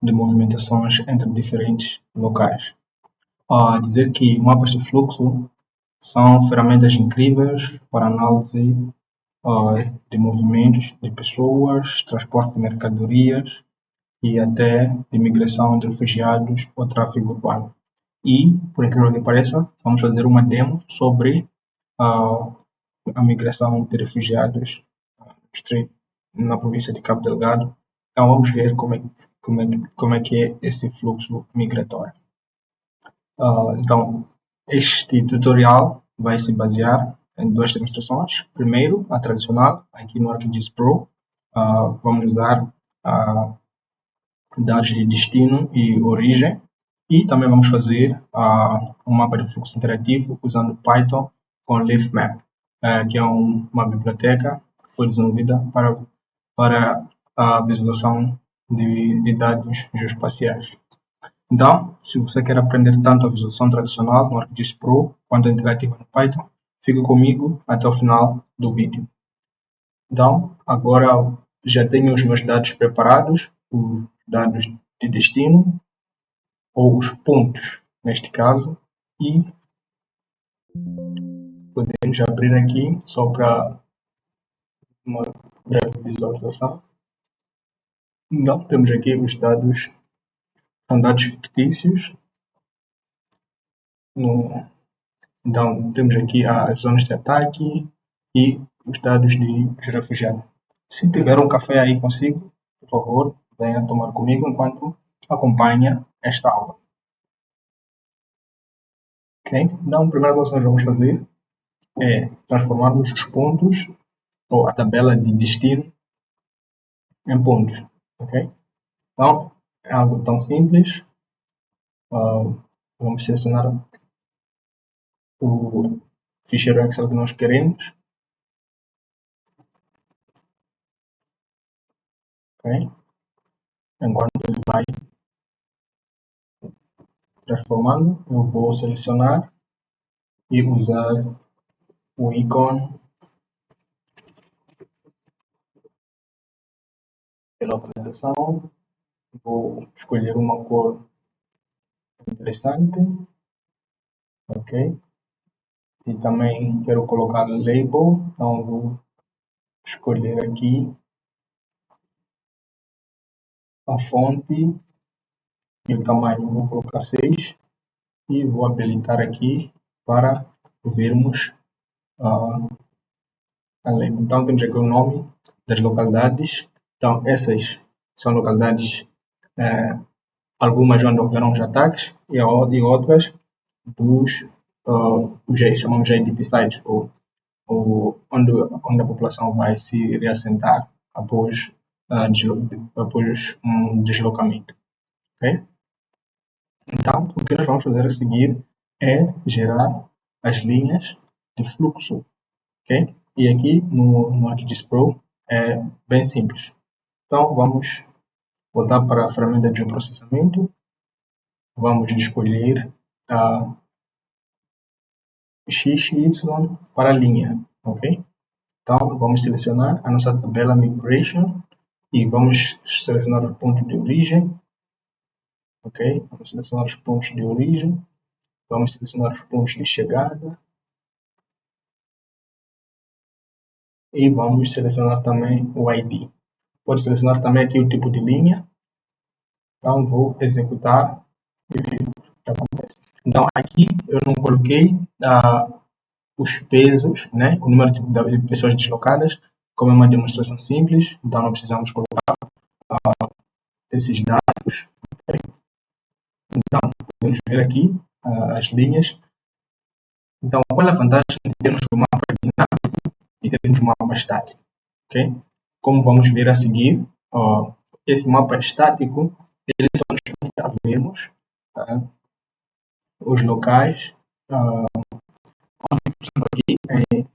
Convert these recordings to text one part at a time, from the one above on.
de movimentações entre diferentes locais. Dizer que mapas de fluxo são ferramentas incríveis para análise de movimentos de pessoas, transporte de mercadorias e até de migração de refugiados ou tráfego urbano. E, por incrível que pareça, vamos fazer uma demo sobre a migração de refugiados na província de Cabo Delgado. Então vamos ver como é que é esse fluxo migratório. Então, este tutorial vai se basear em duas demonstrações. Primeiro, a tradicional, aqui no ArcGIS Pro, vamos usar dados de destino e origem, e também vamos fazer um mapa de fluxo interativo usando Python com LeafMap, que é uma biblioteca que foi desenvolvida para a visualização de dados geoespaciais. Então, se você quer aprender tanto a visualização tradicional no ArcGIS Pro quanto a interativa no Python, fique comigo até o final do vídeo. Então, agora já tenho os meus dados preparados, os dados de destino, ou os pontos, neste caso, e podemos abrir aqui só para uma breve visualização. Então, temos aqui os dados, são dados fictícios. Então, temos aqui as zonas de ataque e os dados dos refugiados. Se tiver um café aí consigo, por favor, venha tomar comigo enquanto acompanha esta aula. Ok? Então, a primeira coisa que nós vamos fazer é transformarmos os pontos, ou a tabela de destino, em pontos. Ok? Então, é algo tão simples. Vamos selecionar o ficheiro Excel que nós queremos. Ok? Enquanto ele vai transformando, eu vou selecionar e usar o ícone de localização. Vou escolher uma cor interessante. Ok? E também quero colocar label, então vou escolher aqui a fonte e o tamanho, vou colocar 6 e vou habilitar aqui para vermos a label. Então temos aqui o nome das localidades. Então essas são localidades, algumas onde houveram os ataques e outras dos chamamos de deep sites, ou onde a população vai se reassentar após um deslocamento. Okay? Então, o que nós vamos fazer a seguir é gerar as linhas de fluxo. Okay? E aqui no ArcGIS Pro é bem simples. Então, vamos voltar para a ferramenta de geoprocessamento. Vamos escolher a XY para a linha. Ok? Então, vamos selecionar a nossa tabela Migration e vamos selecionar o ponto de origem. Ok? Vamos selecionar os pontos de origem. Vamos selecionar os pontos de chegada. E vamos selecionar também o ID. Pode selecionar também aqui o tipo de linha. Então, vou executar e ver o que acontece. Então, aqui eu não coloquei os pesos, né? O número de pessoas deslocadas, como é uma demonstração simples, então não precisamos colocar esses dados. Então, podemos ver aqui as linhas. Então, qual é a vantagem de termos um mapa dinâmico e termos um mapa estático? Okay? Como vamos ver a seguir, esse mapa estático, ele só nos permite vermos os locais, por exemplo, aqui em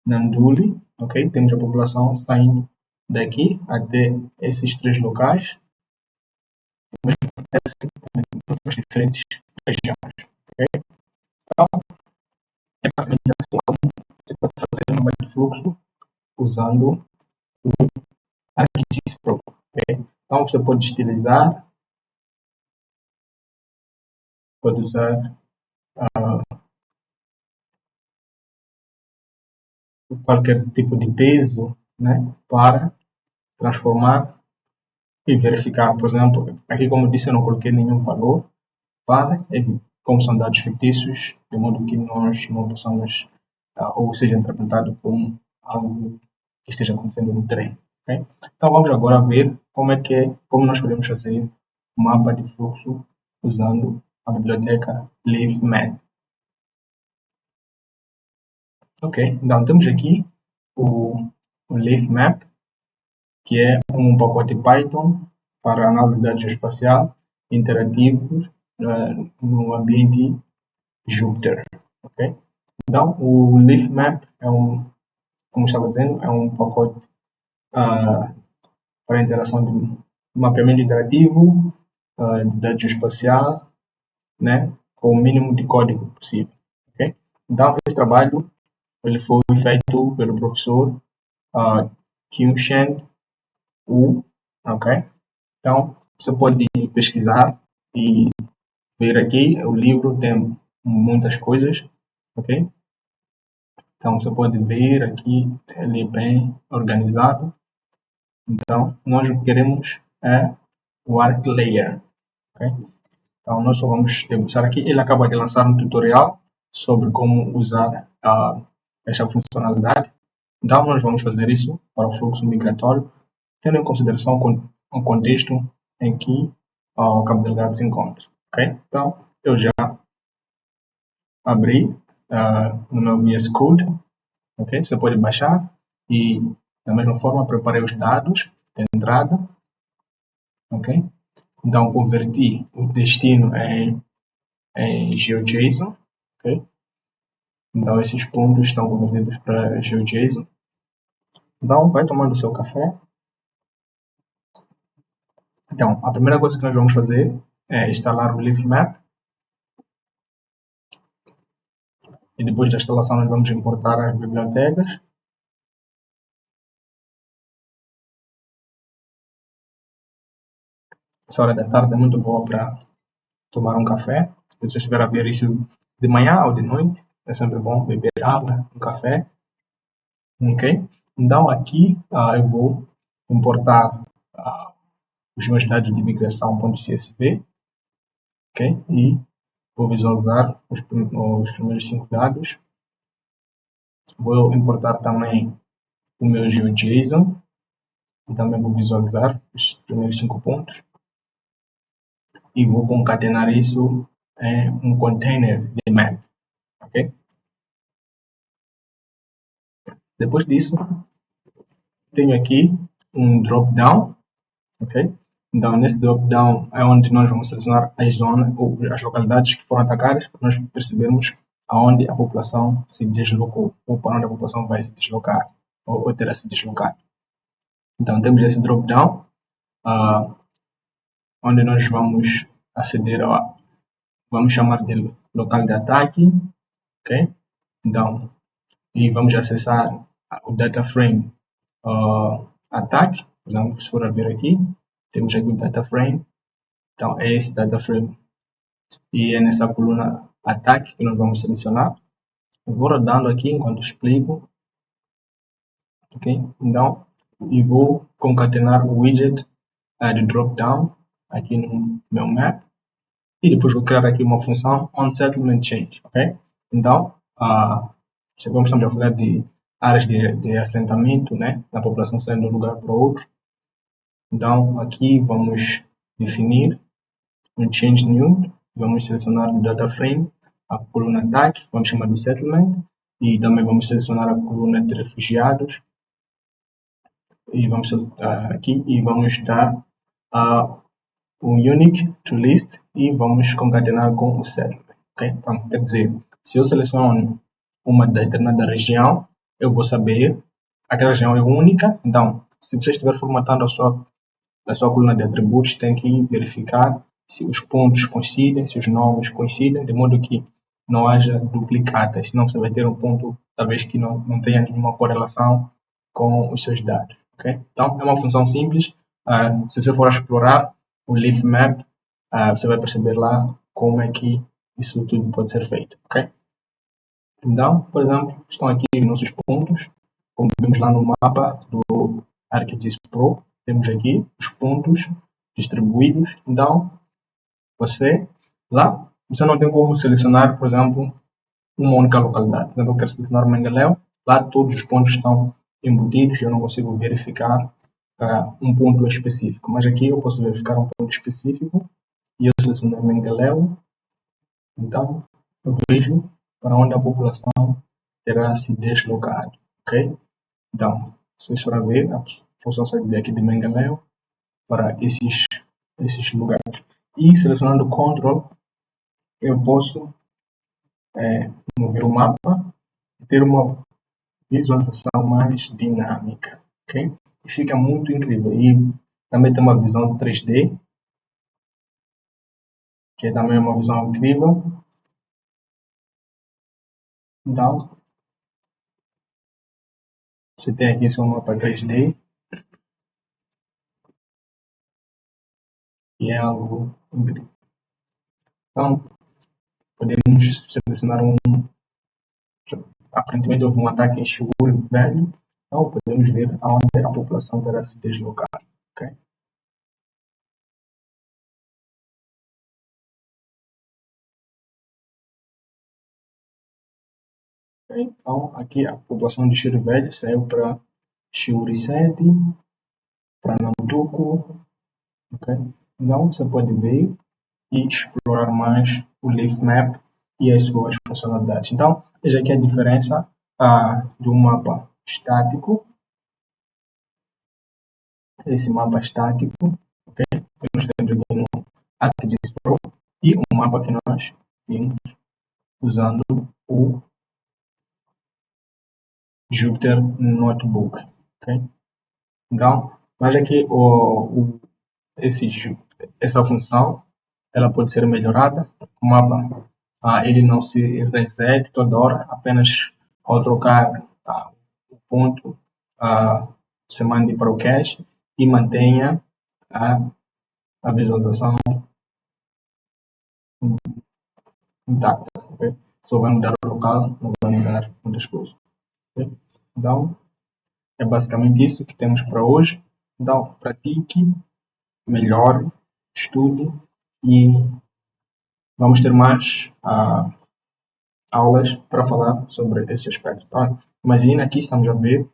Nanduli, ok? Temos a população saindo daqui até esses 3 locais, mas acontece em outras diferentes regiões. Okay? Então, é basicamente assim como você pode fazer um mapa de fluxo usando o ArcGIS Pro. Okay? Então, você pode estilizar pode usar qualquer tipo de peso, né, para transformar e verificar. Por exemplo, aqui como eu disse, eu não coloquei nenhum valor para, como são dados fictícios, de modo que nós não possamos, ou seja interpretado como algo que esteja acontecendo no treino. Okay? Então vamos agora ver como nós podemos fazer um mapa de fluxo usando a biblioteca LeafMap. Ok, então temos aqui o LeafMap, que é um pacote Python para análise de dados espacial interativos no ambiente Jupyter. Okay? Então, o LeafMap como estava dizendo, é um pacote para interação de mapeamento interativo de dados espacial, né, com o mínimo de código possível. Okay? Então, esse trabalho ele foi feito pelo professor Kim-Shen Wu. Okay? Então, você pode pesquisar e ver aqui, o livro tem muitas coisas, ok? Então, você pode ver aqui, ele é bem organizado. Então, nós o que queremos é o Arc Layer, ok? Então, nós só vamos debruçar aqui. Ele acaba de lançar um tutorial sobre como usar esta funcionalidade. Então, nós vamos fazer isso para o fluxo migratório, tendo em consideração o contexto em que o Cabo Delgado se encontra. Okay? Então, eu já abri no meu VS Code. Okay? Você pode baixar e, da mesma forma, preparei os dados de entrada. Okay? Então, converti o destino em GeoJSON. Okay? Então, esses pontos estão convertidos para GeoJSON. Então, vai tomando o seu café. Então, a primeira coisa que nós vamos fazer é instalar o LeafMap. E depois da instalação nós vamos importar as bibliotecas. Essa hora da tarde é muito boa para tomar um café. Se você estiver a ver isso de manhã ou de noite, é sempre bom beber água, um café. Ok? Então aqui eu vou importar os meus dados de migração.csv. Ok? E vou visualizar os primeiros 5 dados. Vou importar também o meu GeoJSON e também vou visualizar os primeiros 5 pontos e vou concatenar isso em um container de map. Okay? Depois disso, tenho aqui um drop-down. Okay? Então, nesse drop-down é onde nós vamos selecionar as zonas ou as localidades que foram atacadas para nós percebermos aonde a população se deslocou ou para onde a população vai se deslocar ou terá se deslocado. Então, temos esse drop-down onde nós vamos aceder vamos chamar de local de ataque, ok? Então, e vamos acessar o data frame ataque, por exemplo, se for a ver aqui, temos aqui o data frame, então é esse data frame e é nessa coluna ataque que nós vamos selecionar. Eu vou rodando aqui enquanto explico, ok? Então, e vou concatenar o widget de drop-down aqui no meu map. E depois vou criar aqui uma função onSettlementChange, ok? Então, como estamos a falar de áreas de assentamento, né? Da população saindo de um lugar para outro. Então, aqui vamos definir um change new, vamos selecionar o data frame, a coluna tag, vamos chamar de settlement, e também vamos selecionar a coluna de refugiados, e vamos aqui e vamos dar o unique to list e vamos concatenar com o settlement. Okay? Então, quer dizer, se eu seleciono uma determinada região, eu vou saber aquela região é única. Então, se você estiver formatando a sua coluna de atributos, tem que verificar se os pontos coincidem, se os nomes coincidem, de modo que não haja duplicatas, senão você vai ter um ponto, talvez, que não tenha nenhuma correlação com os seus dados. Okay? Então, é uma função simples. Se você for explorar o LeafMap, você vai perceber lá como é que isso tudo pode ser feito, ok? Então, por exemplo, estão aqui os nossos pontos, como vimos lá no mapa do ArcGIS Pro, temos aqui os pontos distribuídos. Então, você não tem como selecionar, por exemplo, uma única localidade. Por exemplo, eu quero selecionar Mengaléu, lá todos os pontos estão embutidos, eu não consigo verificar um ponto específico. Mas aqui eu posso verificar um ponto específico e eu seleciono Mengaléu, então eu vejo para onde a população terá se deslocado, ok? Então, se vocês forem ver, a população sai daqui de Mengaléu para esses lugares. E selecionando Ctrl, eu posso mover o mapa e ter uma visualização mais dinâmica, ok? E fica muito incrível. E também tem uma visão 3D, que é também uma visão incrível. Então, você tem aqui seu mapa 3D, e é algo incrível. Então, podemos selecionar aparentemente houve um ataque em Chiguro Velho, então podemos ver aonde a população terá se deslocado, ok? Então, aqui a população de Chiguro Velho saiu para Chiuri 7, para Nambuco, ok? Então, você pode ver e explorar mais o Leaf Map e as suas funcionalidades. Então, veja aqui a diferença do mapa estático, esse mapa estático, ok? Que nós temos aqui no ArcGIS Pro, e o mapa que nós vimos usando o Jupyter Notebook, ok? Então, mas aqui essa função ela pode ser melhorada. O mapa ele não se reset toda hora, apenas ao trocar o ponto, você manda para o cache e mantenha a visualização intacta. Okay? Só vai mudar o local, não vai mudar muitas coisas. Okay? Então, é basicamente isso que temos para hoje. Então, pratique, melhore, estude e vamos ter mais aulas para falar sobre esse aspecto. Então, imagina aqui, estamos a ver,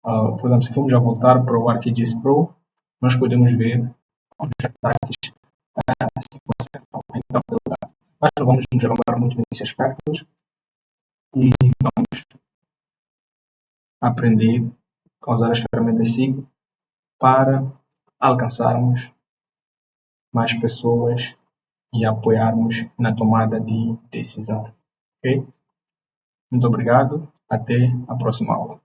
por exemplo, se formos a voltar para o ArcGIS Pro, nós podemos ver os ataques em cada lugar. Mas não vamos nos alongar muito nesses aspectos e vamos aprender a usar as ferramentas SIG para alcançarmos mais pessoas e apoiarmos na tomada de decisão. Ok? Muito obrigado. Até a próxima aula.